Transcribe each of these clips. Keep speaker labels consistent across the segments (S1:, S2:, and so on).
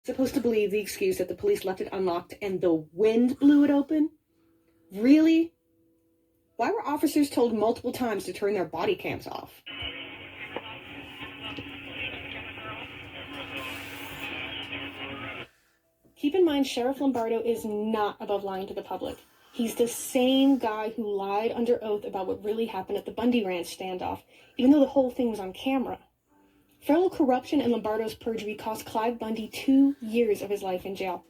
S1: Supposed to believe the excuse that the police left it unlocked and the wind blew it open? Really? Why were officers told multiple times to turn their body cams off? Keep in mind, Sheriff Lombardo is not above lying to the public. He's the same guy who lied under oath about what really happened at the Bundy Ranch standoff, even though the whole thing was on camera. Federal corruption and Lombardo's perjury cost Clive Bundy 2 years of his life in jail.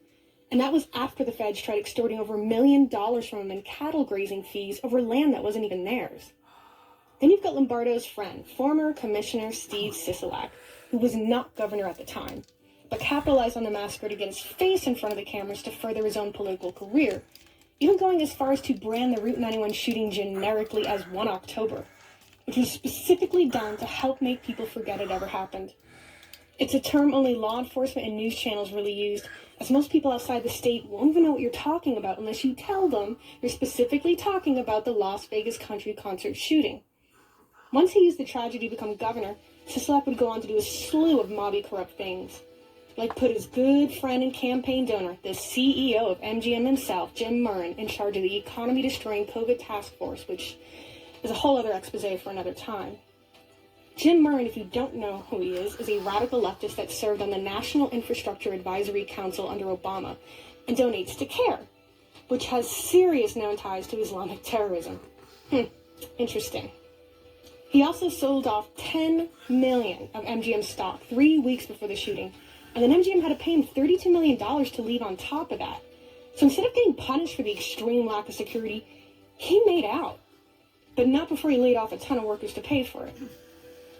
S1: And that was after the feds tried extorting over $1 million from him in cattle grazing fees over land that wasn't even theirs. Then you've got Lombardo's friend, former Commissioner Steve Sisolak, who was not governor at the time, but capitalized on the massacre to get his face in front of the cameras to further his own political career, even going as far as to brand the Route 91 shooting generically as 1 October, which was specifically done to help make people forget it ever happened. It's a term only law enforcement and news channels really used, as most people outside the state won't even know what you're talking about unless you tell them you're specifically talking about the Las Vegas country concert shooting. Once he used the tragedy to become governor, Sisolak would go on to do a slew of mobby corrupt things, like put his good friend and campaign donor, the CEO of MGM himself, Jim Murren, in charge of the economy-destroying COVID task force, which is a whole other expose for another time. Jim Murren, if you don't know who he is a radical leftist that served on the National Infrastructure Advisory Council under Obama and donates to CARE, which has serious known ties to Islamic terrorism. Interesting. He also sold off $10 million of MGM stock 3 weeks before the shooting, and then MGM had to pay him $32 million to leave on top of that. So instead of getting punished for the extreme lack of security, he made out, but not before he laid off a ton of workers to pay for it.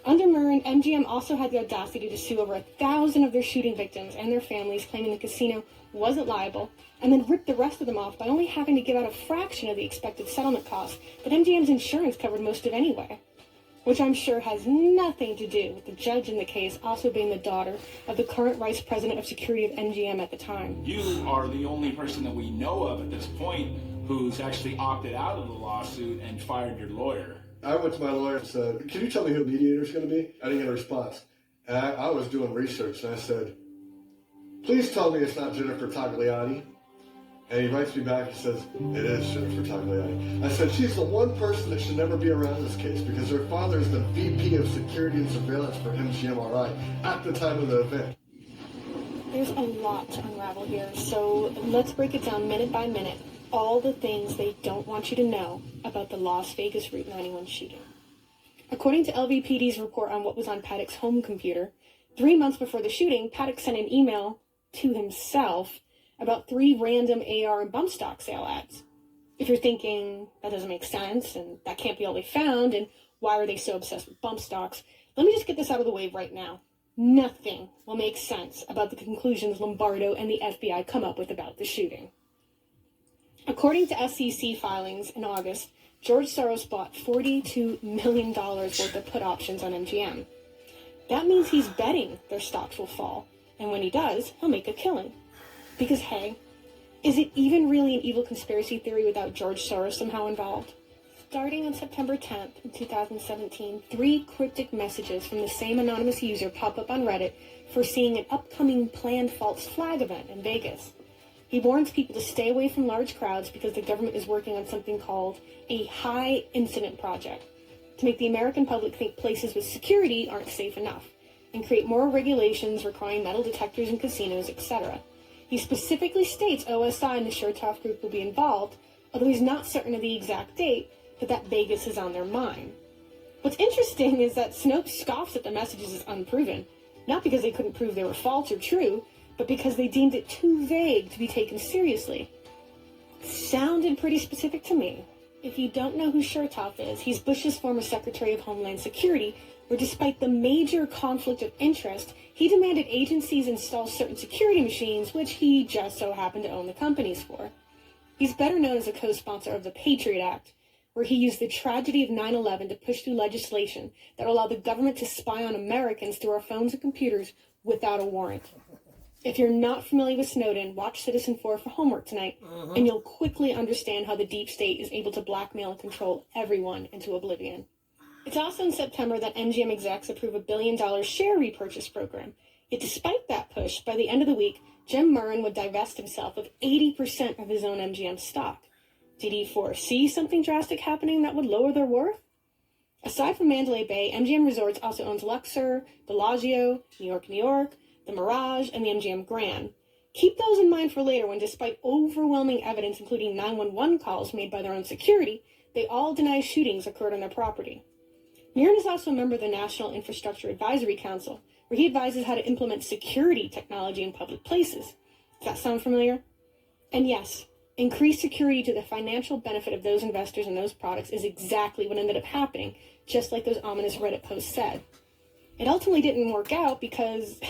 S1: Under Murren, MGM also had the audacity to sue over 1,000 of their shooting victims and their families, claiming the casino wasn't liable, and then ripped the rest of them off by only having to give out a fraction of the expected settlement costs that MGM's insurance covered most of anyway, which I'm sure has nothing to do with the judge in the case also being the daughter of the current vice president of security of MGM at the time.
S2: You are the only person that we know of at this point who's actually opted out of the lawsuit and fired your lawyer.
S3: I went to my lawyer and said, can you tell me who the mediator is going to be? I didn't get a response. And I was doing research, and I said, please tell me it's not Jennifer Tagliani. And he writes me back and says, it is Jennifer Tagliani. I said, she's the one person that should never be around this case because her father is the VP of Security and Surveillance for MGMRI at the time of the event.
S1: There's a lot to unravel here, so let's break it down minute by minute. All the things they don't want you to know about the Las Vegas Route 91 shooting. According to LVPD's report on what was on Paddock's home computer, 3 months before the shooting, Paddock sent an email to himself about 3 random AR and bump stock sale ads. If you're thinking, that doesn't make sense, and that can't be all they found, and why are they so obsessed with bump stocks, let me just get this out of the way right now. Nothing will make sense about the conclusions Lombardo and the FBI come up with about the shooting. According to SEC filings in August, George Soros bought $42 million worth of put options on MGM. That means he's betting their stocks will fall, and when he does, he'll make a killing. Because hey, is it even really an evil conspiracy theory without George Soros somehow involved? Starting on September 10th, in 2017, 3 cryptic messages from the same anonymous user pop up on Reddit foreseeing an upcoming planned false flag event in Vegas. He warns people to stay away from large crowds because the government is working on something called a high incident project to make the American public think places with security aren't safe enough and create more regulations requiring metal detectors in casinos, etc. He specifically states OSI and the Chertoff Group will be involved, although he's not certain of the exact date, but that Vegas is on their mind. What's interesting is that Snopes scoffs at the messages as unproven, not because they couldn't prove they were false or true, but because they deemed it too vague to be taken seriously. Sounded pretty specific to me. If you don't know who Chertoff is, he's Bush's former Secretary of Homeland Security, where despite the major conflict of interest, he demanded agencies install certain security machines, which he just so happened to own the companies for. He's better known as a co-sponsor of the Patriot Act, where he used the tragedy of 9/11 to push through legislation that would allow the government to spy on Americans through our phones and computers without a warrant. If you're not familiar with Snowden, watch Citizen4 for homework tonight, and you'll quickly understand how the deep state is able to blackmail and control everyone into oblivion. It's also in September that MGM execs approve $1 billion share repurchase program, Yet despite that push, by the end of the week, Jim Murren would divest himself of 80% of his own MGM stock. Did he foresee something drastic happening that would lower their worth? Aside from Mandalay Bay, MGM Resorts also owns Luxor, Bellagio, New York, the Mirage, and the MGM Grand. Keep those in mind for later when, despite overwhelming evidence, including 911 calls made by their own security, they all deny shootings occurred on their property. Murren is also a member of the National Infrastructure Advisory Council, where he advises how to implement security technology in public places. Does that sound familiar? And yes, increased security to the financial benefit of those investors and those products is exactly what ended up happening, just like those ominous Reddit posts said. It ultimately didn't work out because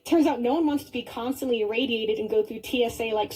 S1: turns out no one wants to be constantly irradiated and go through TSA like